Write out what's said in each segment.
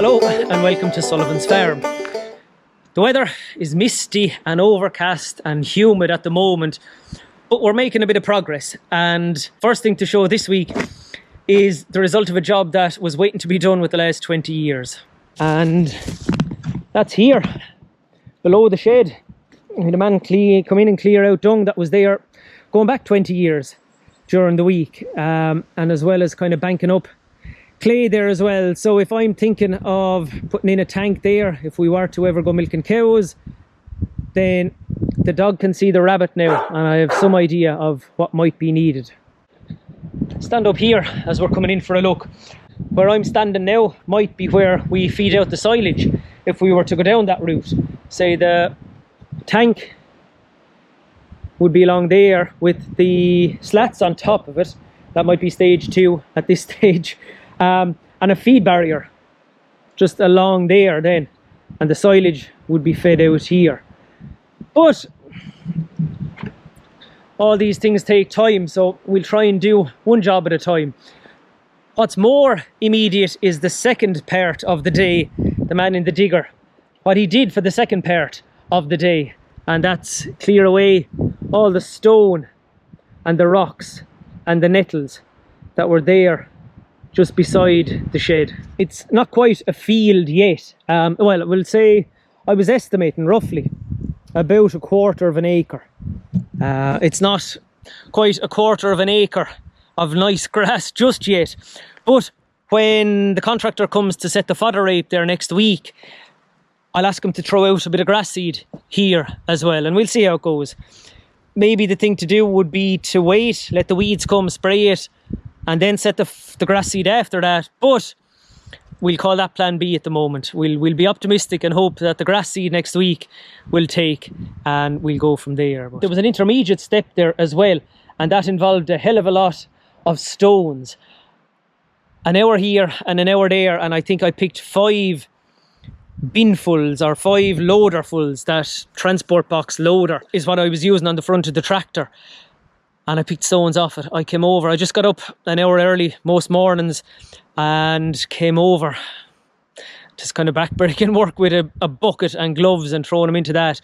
Hello and welcome to Sullivan's Farm. The weather is misty and overcast and humid at the moment, but we're making a bit of progress. And first thing to show this week is the result of a job that was waiting to be done with the last 20 years. And that's here, below the shed. We had a man come in and clear out dung that was there going back 20 years during the week, and as well as kind of banking up clay there as well. So if I'm thinking of putting in a tank there, if we were to ever go milking cows, then the dog can see the rabbit now, and I have some idea of what might be needed. Stand up here as we're coming in for a look. Where I'm standing now might be where we feed out the silage if we were to go down that route. Say the tank would be along there with the slats on top of it. That might be stage 2 at this stage. And a feed barrier just along there then, and the silage would be fed out here. But all these things take time, so we'll try and do one job at a time. What's more immediate is the second part of the day, the man in the digger, what he did for the second part of the day, and that's clear away all the stone and the rocks and the nettles that were there just beside the shed. It's not quite a field yet. Well, we'll say I was estimating roughly about 1/4 of an acre. It's not quite 1/4 of an acre of nice grass just yet, but when the contractor comes to set the fodder rape there next week, I'll ask him to throw out a bit of grass seed here as well, and we'll see how it goes. Maybe the thing to do would be to wait, let the weeds come, spray it, and then set the grass seed after that. But we'll call that plan B at the moment. We'll be optimistic and hope that the grass seed next week will take, and we'll go from there. But there was an intermediate step there as well, and that involved a hell of a lot of stones. An hour here and an hour there, and I think I picked 5 binfuls or 5 loaderfuls. That transport box loader is what I was using on the front of the tractor, and I picked stones off it. I came over, I just got up an hour early most mornings and came over, just kind of backbreaking work with a bucket and gloves and throwing them into that.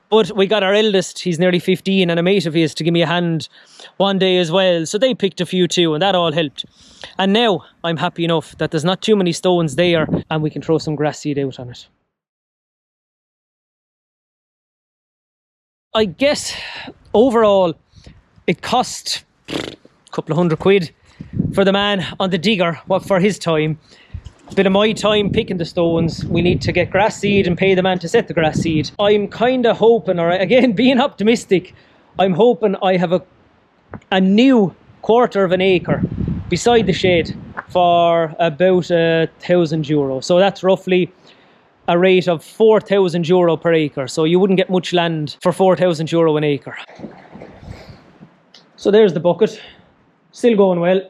But we got our eldest, he's nearly 15, and a mate of his to give me a hand one day as well, so they picked a few too, and that all helped. And now I'm happy enough that there's not too many stones there, and we can throw some grass seed out on it. I guess overall it cost a couple of £100 for the man on the digger, what for his time. A bit of my time picking the stones. We need to get grass seed and pay the man to set the grass seed. I'm kind of hoping, or again being optimistic, I'm hoping I have a new 1/4 of an acre beside the shed for about €1,000. So that's roughly a rate of €4,000 per acre. So you wouldn't get much land for €4,000 an acre. So there's the bucket, still going well,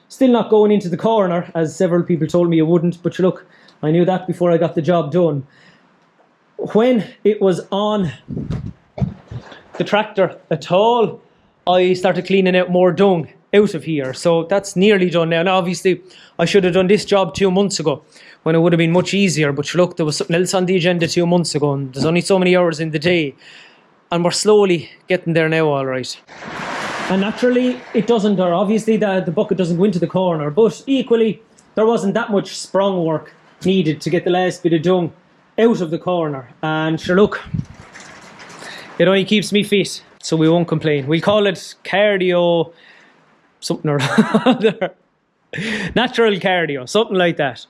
still not going into the corner as several people told me it wouldn't, but look, I knew that before I got the job done. When it was on the tractor at all, I started cleaning out more dung out of here, so that's nearly done now. Now obviously I should have done this job 2 months ago when it would have been much easier, but look, there was something else on the agenda 2 months ago, and there's only so many hours in the day, and we're slowly getting there now, all right. And naturally, it doesn't, or obviously the bucket doesn't go into the corner, but equally, there wasn't that much sprung work needed to get the last bit of dung out of the corner. And sure, look, it only keeps me fit, so we won't complain. We'll call it cardio, something or other. Natural cardio, something like that.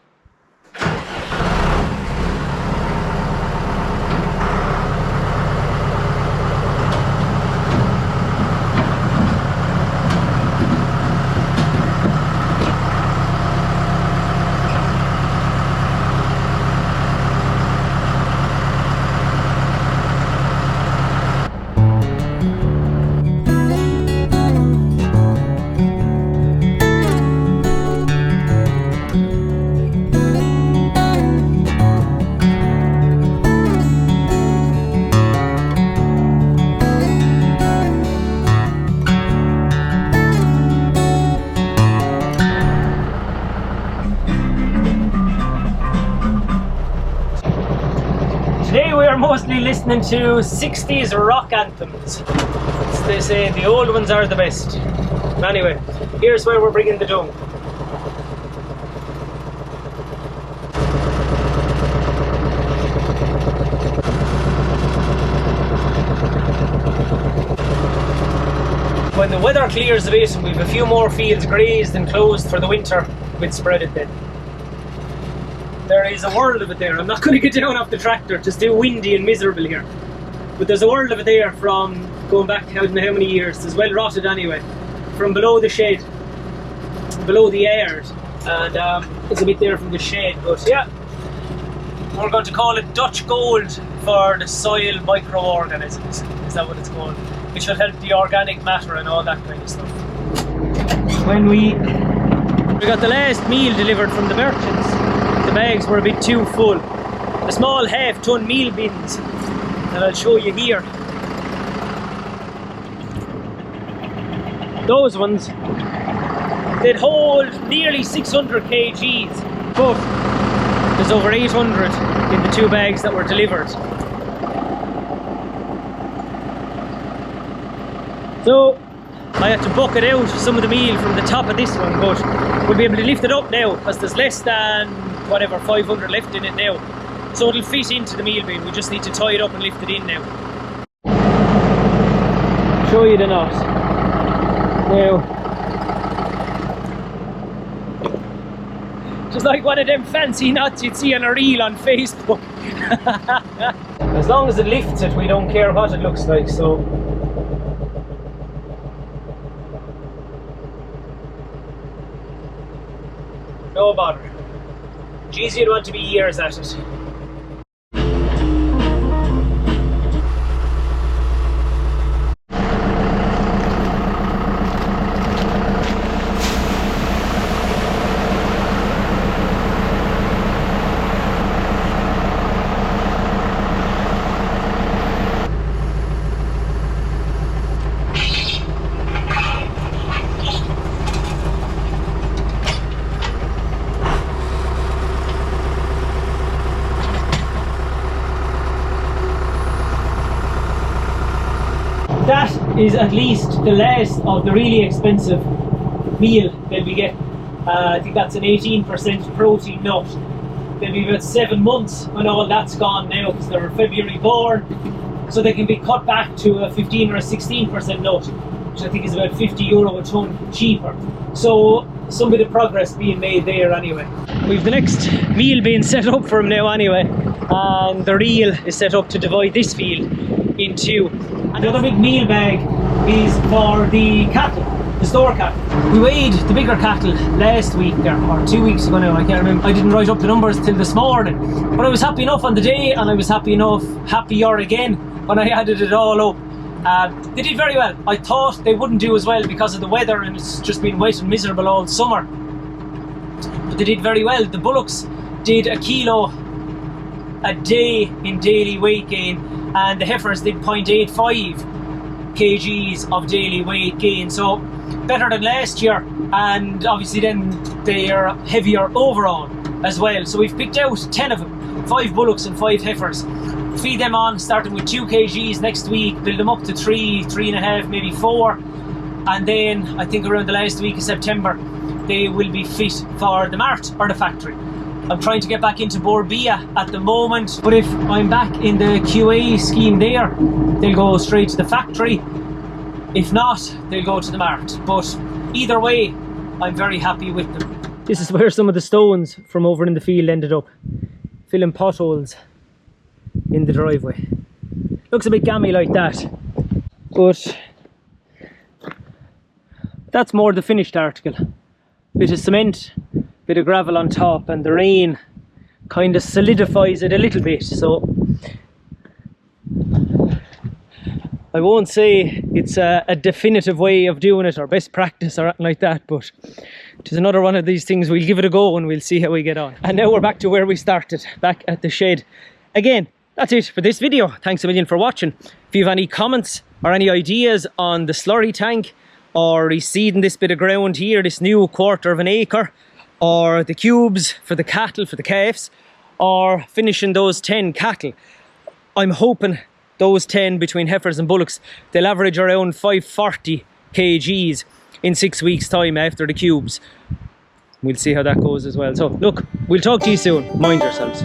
listening to 60s rock anthems. As they say, the old ones are the best. Anyway, here's where we're bringing the dung. When the weather clears a bit and we've a few more fields grazed and closed for the winter, we'd spread it then. There is a world of it there. I'm not going to get down off the tractor, it's too windy and miserable here. But there's a world of it there from going back I don't know how many years. It's well rotted anyway. From below the shed, below the yard, and there's a bit there from the shed. But yeah, we're going to call it Dutch gold for the soil microorganisms. Is that what it's called? Which will help the organic matter and all that kind of stuff. When we got the last meal delivered from the merchants, the bags were a bit too full. The small half-ton meal bins that I'll show you here, those ones, they'd hold nearly 600 kgs, but there's over 800 in the two bags that were delivered. So I had to bucket out some of the meal from the top of this one, but we'll be able to lift it up now because there's less than whatever 500 left in it now. So it'll fit into the meal bin. We just need to tie it up and lift it in now. Show you the knot. Now, just like one of them fancy knots you'd see on a reel on Facebook. As long as it lifts it, we don't care what it looks like. So no bother. Geez, you'd want to be years at it. That is at least the last of the really expensive meal that we get. I think that's an 18% protein nut. They'll be about 7 months when all that's gone now because they're February born. So they can be cut back to a 15 or a 16% nut, which I think is about €50 a tonne cheaper. So some bit of progress being made there anyway. We've the next meal being set up for them now anyway. And the reel is set up to divide this field in two. And the other big meal bag is for the cattle, the store cattle. We weighed the bigger cattle last week or 2 weeks ago now, I can't remember. I didn't write up the numbers till this morning, but I was happy enough on the day, and I was happier again when I added it all up. They did very well. I thought they wouldn't do as well because of the weather and it's just been wet and miserable all summer, but they did very well. The bullocks did 1 kilo a day in daily weight gain, and the heifers did 0.85 kgs of daily weight gain, so better than last year, and obviously then they're heavier overall as well. So we've picked out 10 of them, 5 bullocks and 5 heifers. Feed them on starting with 2 kgs next week, build them up to 3, 3.5, maybe 4, and then I think around the last week of September they will be fit for the mart or the factory. I'm trying to get back into Borbia at the moment, but if I'm back in the QA scheme there, they'll go straight to the factory. If not, they'll go to the mart. But either way, I'm very happy with them. This is where some of the stones from over in the field ended up, filling potholes in the driveway. Looks a bit gammy like that, but that's more the finished article. Bit of cement, bit of gravel on top, and the rain kind of solidifies it a little bit. So I won't say it's a definitive way of doing it or best practice or anything like that, but it is another one of these things. We'll give it a go and we'll see how we get on. And now we're back to where we started, back at the shed again. That's it for this video. Thanks a million for watching. If you have any comments or any ideas on the slurry tank, or reseeding this bit of ground here, this new 1/4 of an acre, or the cubes for the cattle, for the calves, or finishing those 10 cattle, I'm hoping those 10 between heifers and bullocks, they'll average around 540 kgs in 6 weeks time after the cubes. We'll see how that goes as well. So look, we'll talk to you soon. Mind yourselves.